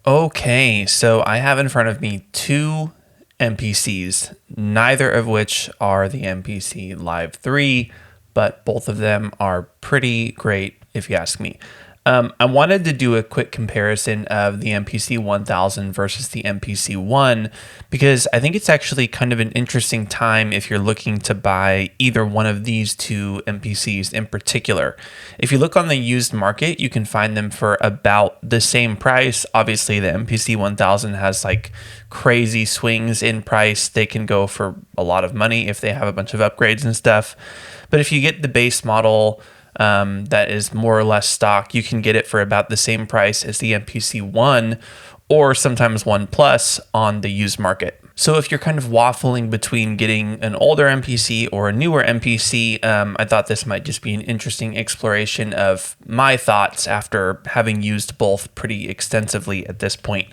Okay, so I have in front of me two MPCs, neither of which are the MPC Live 3, but both of them are pretty great if you ask me. I wanted to do a quick comparison of the MPC 1000 versus the MPC One because I think it's actually kind of an interesting time if you're looking to buy either one of these two MPCs in particular. If you look on the used market, you can find them for about the same price. Obviously, the MPC 1000 has like crazy swings in price. They can go for a lot of money if they have a bunch of upgrades and stuff. But if you get the base model, that is more or less stock, you can get it for about the same price as the MPC One or sometimes One Plus on the used market. So if you're kind of waffling between getting an older MPC or a newer MPC, I thought this might just be an interesting exploration of my thoughts after having used both pretty extensively at this point.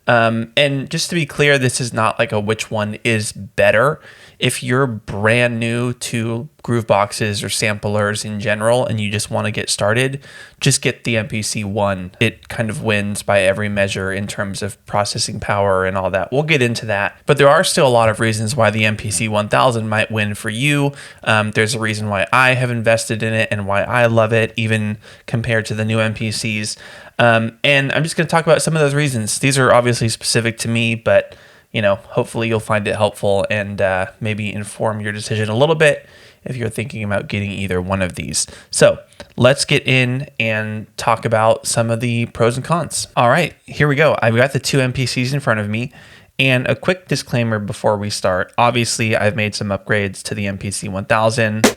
And just to be clear, this is not like a which one is better. If you're brand new to groove boxes or samplers in general and you just want to get started, just get the MPC One. It kind of wins by every measure in terms of processing power and all that. We'll get into that. But there are still a lot of reasons why the MPC 1000 might win for you. There's a reason why I have invested in it and why I love it, even compared to the new MPCs. And I'm just going to talk about some of those reasons. These are obviously specific to me, but hopefully you'll find it helpful and maybe inform your decision a little bit if you're thinking about getting either one of these. So let's get in and talk about some of the pros and cons. All right, here we go. I've got the two MPCs in front of me. And a quick disclaimer before we start. Obviously, I've made some upgrades to the MPC 1000.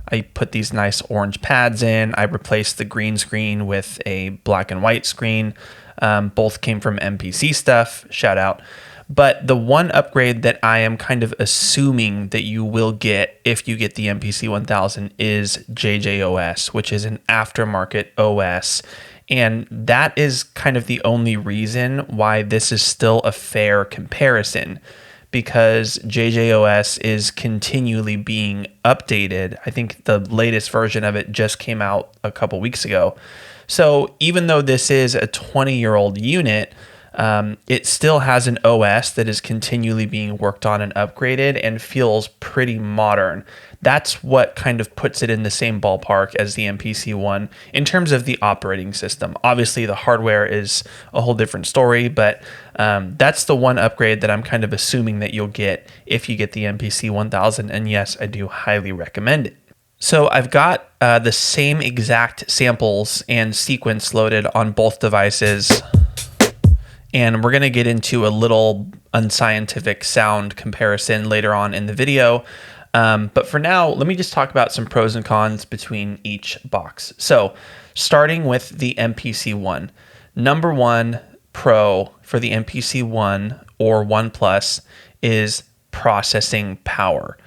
I put these nice orange pads in. I replaced the green screen with a black and white screen. Both came from MPC stuff. Shout out. But the one upgrade that I am kind of assuming that you will get if you get the MPC 1000 is JJOS, which is an aftermarket OS. And that is kind of the only reason why this is still a fair comparison, because JJOS is continually being updated. I think the latest version of it just came out a couple weeks ago. So even though this is a 20-year-old unit, it still has an OS that is continually being worked on and upgraded and feels pretty modern. That's what kind of puts it in the same ballpark as the MPC One in terms of the operating system. Obviously, the hardware is a whole different story, but that's the one upgrade that I'm kind of assuming that you'll get if you get the MPC 1000. And yes, I do highly recommend it. So I've got the same exact samples and sequence loaded on both devices. And we're going to get into a little unscientific sound comparison later on in the video. But for now, let me just talk about some pros and cons between each box. So starting with the MPC One. Number one pro for the MPC One or One Plus is processing power.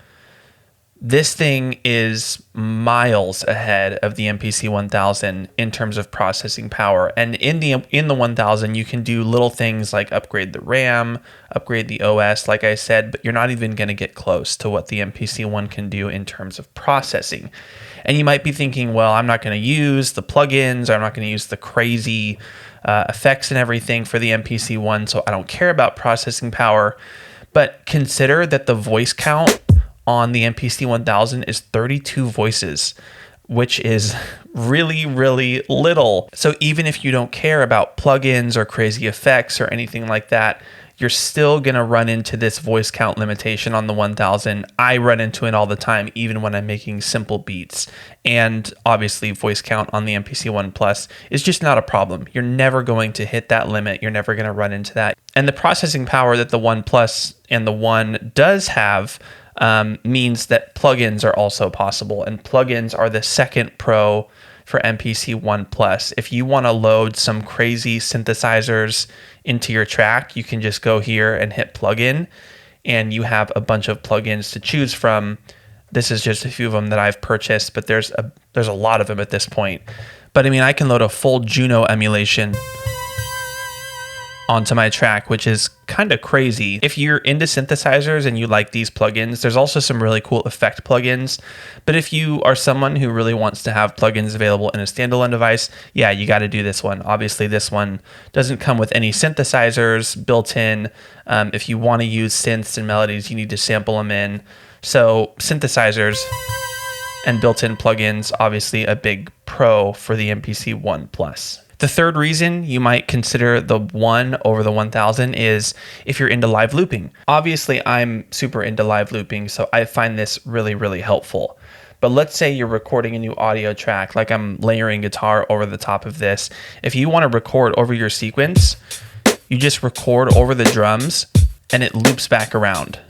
This thing is miles ahead of the MPC 1000 in terms of processing power. And in the 1000, you can do little things like upgrade the RAM, upgrade the OS, like I said, but you're not even going to get close to what the MPC One can do in terms of processing. And you might be thinking, well, I'm not going to use the plugins, or I'm not going to use the crazy effects and everything for the MPC One, so I don't care about processing power. But consider that the voice count on the MPC 1000 is 32 voices, which is really, really little. So even if you don't care about plugins or crazy effects or anything like that, you're still going to run into this voice count limitation on the 1000. I run into it all the time, even when I'm making simple beats. And obviously voice count on the MPC One Plus is just not a problem. You're never going to hit that limit. You're never going to run into that. And the processing power that the One Plus and the One does have means that plugins are also possible, and plugins are the second pro for MPC One Plus. If you want to load some crazy synthesizers into your track, you can just go here and hit plugin, and you have a bunch of plugins to choose from. This is just a few of them that I've purchased, but there's a lot of them at this point. But I mean, I can load a full Juno emulation onto my track, which is kind of crazy. If you're into synthesizers and you like these plugins, there's also some really cool effect plugins. But if you are someone who really wants to have plugins available in a standalone device, yeah, you got to do this one. Obviously, this one doesn't come with any synthesizers built in. If you want to use synths and melodies, you need to sample them in. So synthesizers and built-in plugins, obviously a big pro for the MPC One Plus. The third reason you might consider the One over the 1000 is if you're into live looping. Obviously, I'm super into live looping, so I find this really, really helpful. But let's say you're recording a new audio track, like I'm layering guitar over the top of this. If you want to record over your sequence, you just record over the drums and it loops back around.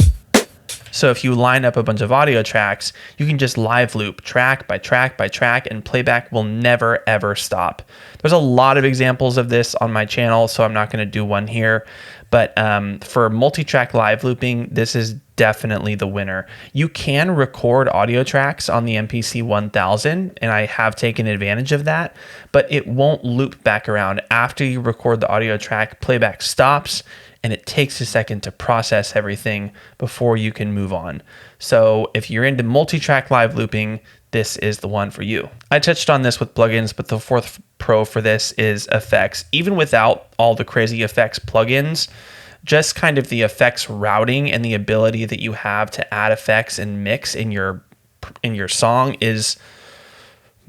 So if you line up a bunch of audio tracks, you can just live loop track by track by track, and playback will never ever stop. There's a lot of examples of this on my channel, so I'm not going to do one here. But for multi-track live looping, this is definitely the winner. You can record audio tracks on the MPC 1000, and I have taken advantage of that, but it won't loop back around. After you record the audio track, playback stops, and it takes a second to process everything before you can move on. So if you're into multi-track live looping, this is the one for you. I touched on this with plugins, but the fourth pro for this is effects. Even without all the crazy effects plugins, just kind of the effects routing and the ability that you have to add effects and mix in your song is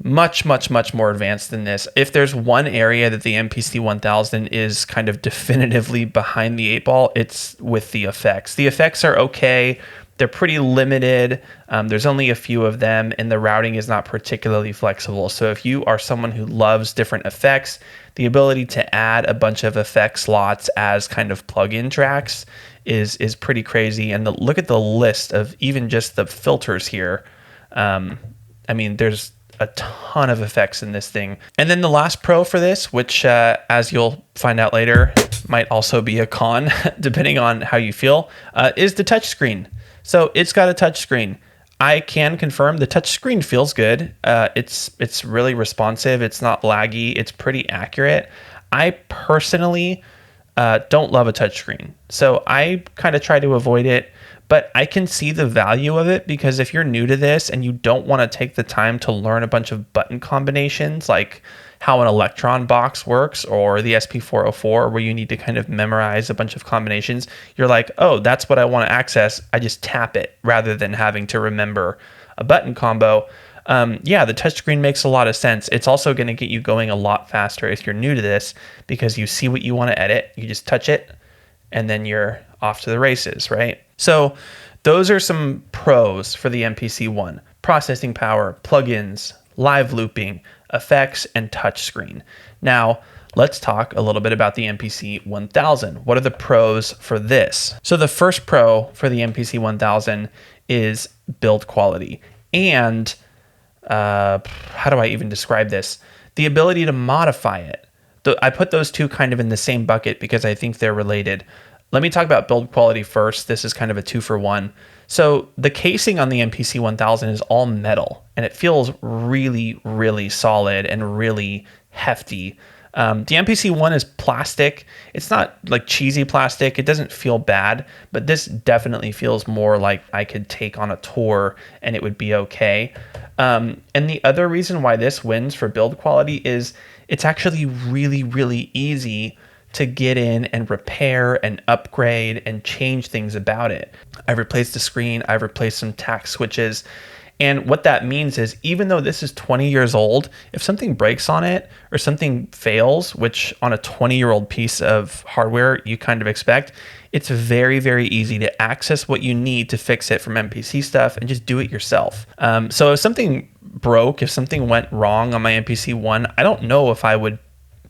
much more advanced than this. If there's one area that the MPC 1000 is kind of definitively behind the eight ball, it's with the effects. The effects are okay. They're pretty limited. There's only a few of them, and the routing is not particularly flexible. So if you are someone who loves different effects, the ability to add a bunch of effect slots as kind of plug-in tracks is pretty crazy. And look at the list of even just the filters here. I mean, there's a ton of effects in this thing. And then the last pro for this, which as you'll find out later, might also be a con, depending on how you feel, is the touchscreen. So it's got a touchscreen. I can confirm the touchscreen feels good. It's really responsive. It's not laggy. It's pretty accurate. I personally don't love a touchscreen, so I kind of try to avoid it. But I can see the value of it, because if you're new to this and you don't want to take the time to learn a bunch of button combinations, like how an Electron box works or the SP404, where you need to kind of memorize a bunch of combinations, you're like, oh, that's what I want to access. I just tap it rather than having to remember a button combo. Yeah, the touchscreen makes a lot of sense. It's also going to get you going a lot faster if you're new to this, because you see what you want to edit, you just touch it, and then you're off to the races, right? So those are some pros for the MPC One: processing power, plugins, live looping, effects, and touchscreen. Now, let's talk a little bit about the MPC 1000. What are the pros for this? So the first pro for the MPC 1000 is build quality. And how do I even describe this? The ability to modify it. I put those two kind of in the same bucket because I think they're related. Let me talk about build quality first. This is kind of a 2-for-1. So the casing on the MPC 1000 is all metal, and it feels really, really solid and really hefty. The MPC One is plastic. It's not like cheesy plastic. It doesn't feel bad, but this definitely feels more like I could take on a tour and it would be okay. And the other reason why this wins for build quality is it's actually really, really easy to get in and repair and upgrade and change things about it. I've replaced the screen, I've replaced some tack switches. And what that means is, even though this is 20 years old, if something breaks on it or something fails, which on a 20-year-old piece of hardware you kind of expect, it's very, very easy to access what you need to fix it from MPC stuff and just do it yourself. So if something broke, if something went wrong on my MPC One, I don't know if I would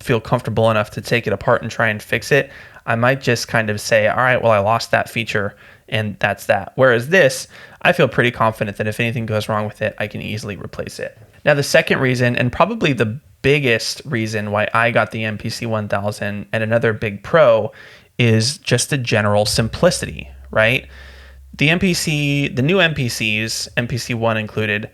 feel comfortable enough to take it apart and try and fix it. I might just kind of say, all right, well, I lost that feature and that's that. Whereas this, I feel pretty confident that if anything goes wrong with it, I can easily replace it. Now, the second reason, and probably the biggest reason why I got the MPC 1000 and another big pro, is just the general simplicity, right? The new MPCs, MPC One included,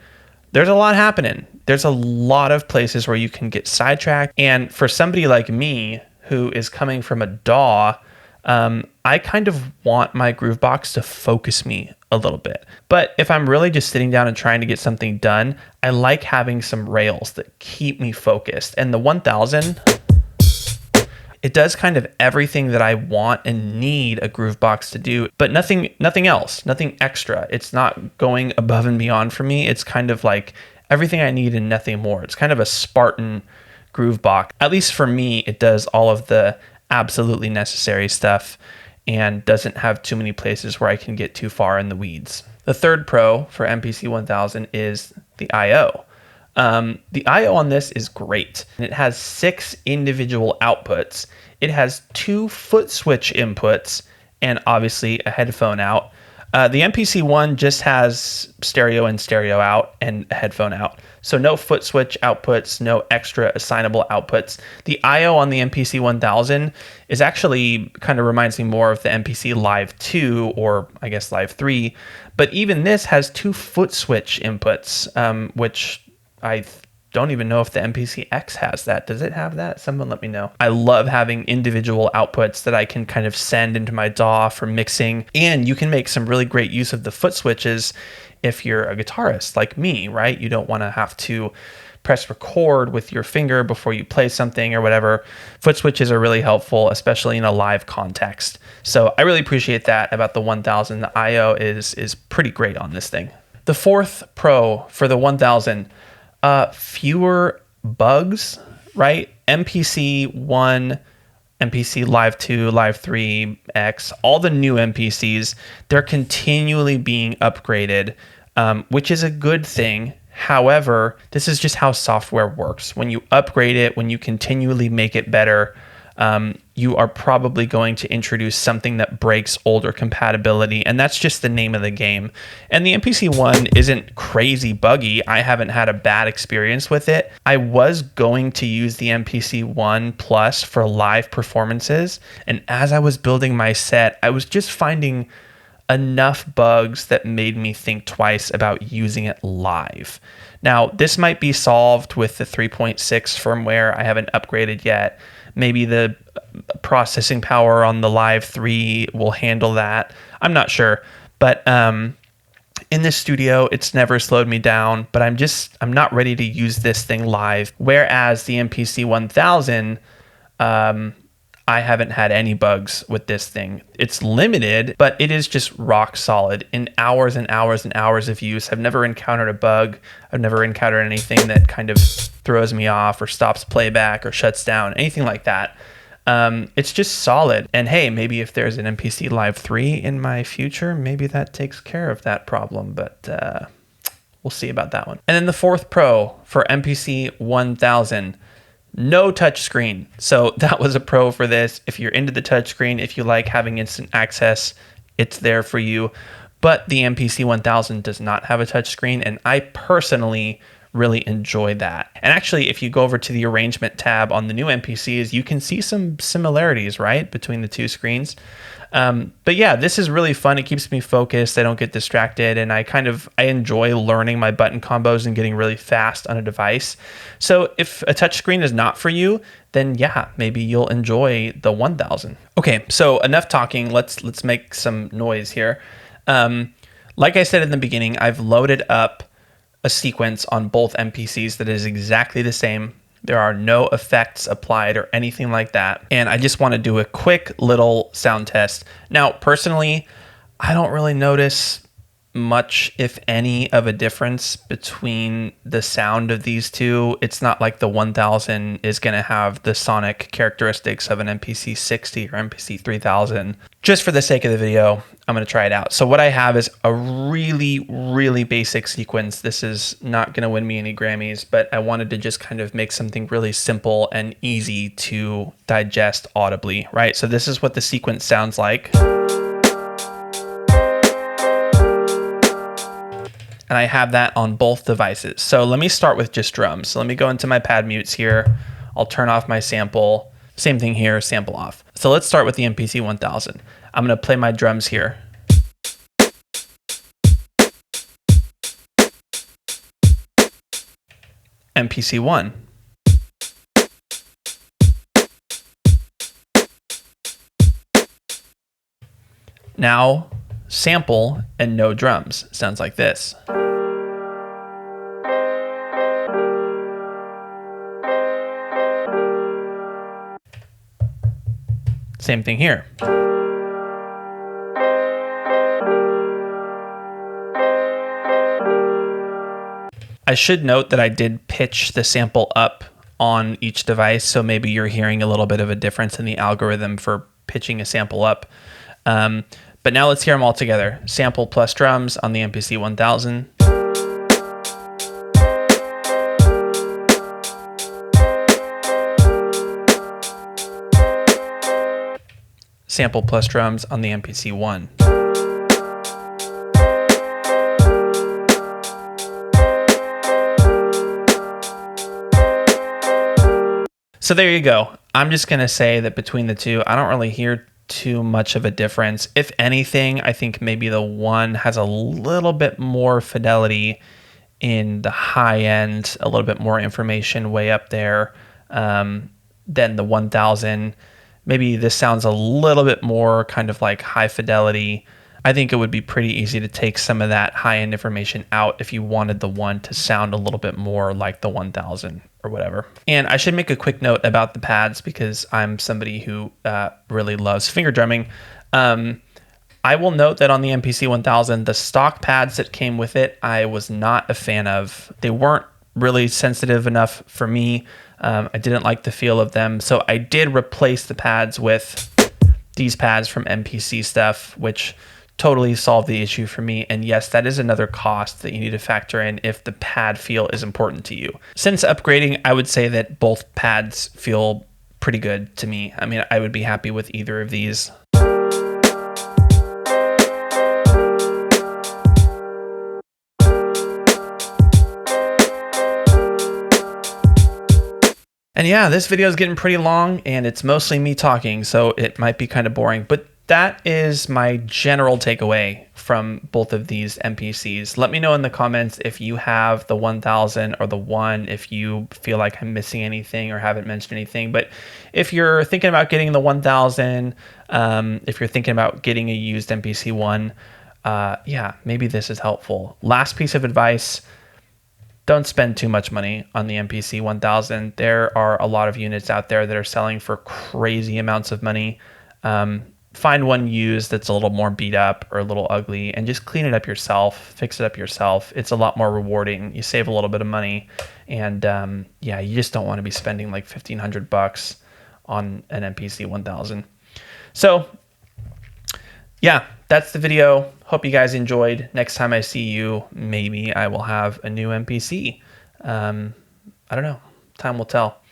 there's a lot happening. There's a lot of places where you can get sidetracked. And for somebody like me, who is coming from a DAW, I kind of want my groove box to focus me a little bit. But if I'm really just sitting down and trying to get something done, I like having some rails that keep me focused. And the 1000, it does kind of everything that I want and need a groove box to do, but nothing else, nothing extra. It's not going above and beyond for me. It's kind of like everything I need and nothing more. It's kind of a Spartan groove box. At least for me, it does all of the absolutely necessary stuff and doesn't have too many places where I can get too far in the weeds. The third pro for MPC 1000 is the I/O. The I/O on this is great. It has 6 individual outputs. It has 2 foot switch inputs and obviously a headphone out. The MPC One just has stereo in, stereo out, and a headphone out. So no foot switch outputs, no extra assignable outputs. The I/O on the MPC 1000 is actually kind of reminds me more of the MPC Live 2 or I guess Live 3. But even this has 2 foot switch inputs, which I don't even know if the MPC X has that. Does it have that? Someone let me know. I love having individual outputs that I can kind of send into my DAW for mixing. And you can make some really great use of the foot switches if you're a guitarist like me, right? You don't want to have to press record with your finger before you play something or whatever. Foot switches are really helpful, especially in a live context. So I really appreciate that about the 1000. The I/O is pretty great on this thing. The fourth pro for the 1000, fewer bugs, right? MPC One, MPC Live 2, Live 3, X, all the new MPCs, they're continually being upgraded, which is a good thing. However, this is just how software works. When you upgrade it, when you continually make it better, you are probably going to introduce something that breaks older compatibility, and that's just the name of the game. And the MPC One isn't crazy buggy. I haven't had a bad experience with it. I was going to use the MPC One Plus for live performances, and as I was building my set, I was just finding enough bugs that made me think twice about using it live. Now, this might be solved with the 3.6 firmware. I haven't upgraded yet. Maybe the processing power on the Live 3 will handle that. I'm not sure. But in this studio, it's never slowed me down. But I'm not ready to use this thing live. Whereas the MPC 1000, I haven't had any bugs with this thing. It's limited, but it is just rock solid. In hours and hours and hours of use, I've never encountered a bug. I've never encountered anything that kind of throws me off or stops playback or shuts down, anything like that. It's just solid. And hey, maybe if there's an MPC Live 3 in my future, maybe that takes care of that problem, but we'll see about that one. And then the fourth pro for MPC 1000, no touchscreen. So that was a pro for this. If you're into the touchscreen, if you like having instant access, it's there for you. But the MPC 1000 does not have a touchscreen, and I personally really enjoy that. And actually, if you go over to the arrangement tab on the new MPCs, you can see some similarities, right, between the two screens. But yeah, this is really fun. It keeps me focused. I don't get distracted, and I enjoy learning my button combos and getting really fast on a device. So if a touchscreen is not for you, then yeah, maybe you'll enjoy the 1000. Okay, so enough talking. Let's make some noise here. Like I said in the beginning, I've loaded up a sequence on both MPCs that is exactly the same. There are no effects applied or anything like that. And I just want to do a quick little sound test. Now, personally, I don't really notice much, if any, of a difference between the sound of these two. It's not like the 1000 is going to have the sonic characteristics of an MPC 60 or MPC 3000. Just for the sake of the video, I'm going to try it out. So what I have is a really, really basic sequence. This is not going to win me any Grammys, but I wanted to just kind of make something really simple and easy to digest audibly, right? So this is what the sequence sounds like. And I have that on both devices. So let me start with just drums. So let me go into my pad mutes here. I'll turn off my sample. Same thing here, sample off. So let's start with the MPC 1000. I'm gonna play my drums here. MPC One. Now, sample and no drums sounds like this. Same thing here. I should note that I did pitch the sample up on each device, so maybe you're hearing a little bit of a difference in the algorithm for pitching a sample up. But now let's hear them all together. Sample plus drums on the MPC 1000. Sample plus drums on the MPC One. So there you go. I'm just going to say that between the two, I don't really hear too much of a difference. If anything, I think maybe the One has a little bit more fidelity in the high end, a little bit more information way up there than the 1000. Maybe this sounds a little bit more kind of like high fidelity. I think it would be pretty easy to take some of that high-end information out if you wanted the One to sound a little bit more like the 1000 or whatever. And I should make a quick note about the pads because I'm somebody who really loves finger drumming. I will note that on the MPC 1000, the stock pads that came with it, I was not a fan of. They weren't really sensitive enough for me. I didn't like the feel of them. So I did replace the pads with these pads from MPC stuff, which totally solved the issue for me. And yes, that is another cost that you need to factor in if the pad feel is important to you. Since upgrading, I would say that both pads feel pretty good to me. I mean, I would be happy with either of these. And yeah, this video is getting pretty long and it's mostly me talking, so it might be kind of boring, but that is my general takeaway from both of these MPCs. Let me know in the comments if you have the 1000 or the One, if you feel like I'm missing anything or haven't mentioned anything. But if you're thinking about getting the 1000, if you're thinking about getting a used MPC One, yeah, maybe this is helpful. Last piece of advice: don't spend too much money on the MPC 1000. There are a lot of units out there that are selling for crazy amounts of money. Find one used that's a little more beat up or a little ugly and just clean it up yourself, fix it up yourself. It's a lot more rewarding. You save a little bit of money, and yeah, you just don't want to be spending like $1,500 on an MPC 1000. So yeah, that's the video. Hope you guys enjoyed. Next time I see you, maybe I will have a new MPC. I don't know. Time will tell.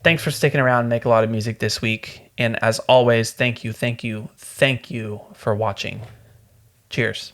Thanks for sticking around and make a lot of music this week. And as always, thank you for watching. Cheers.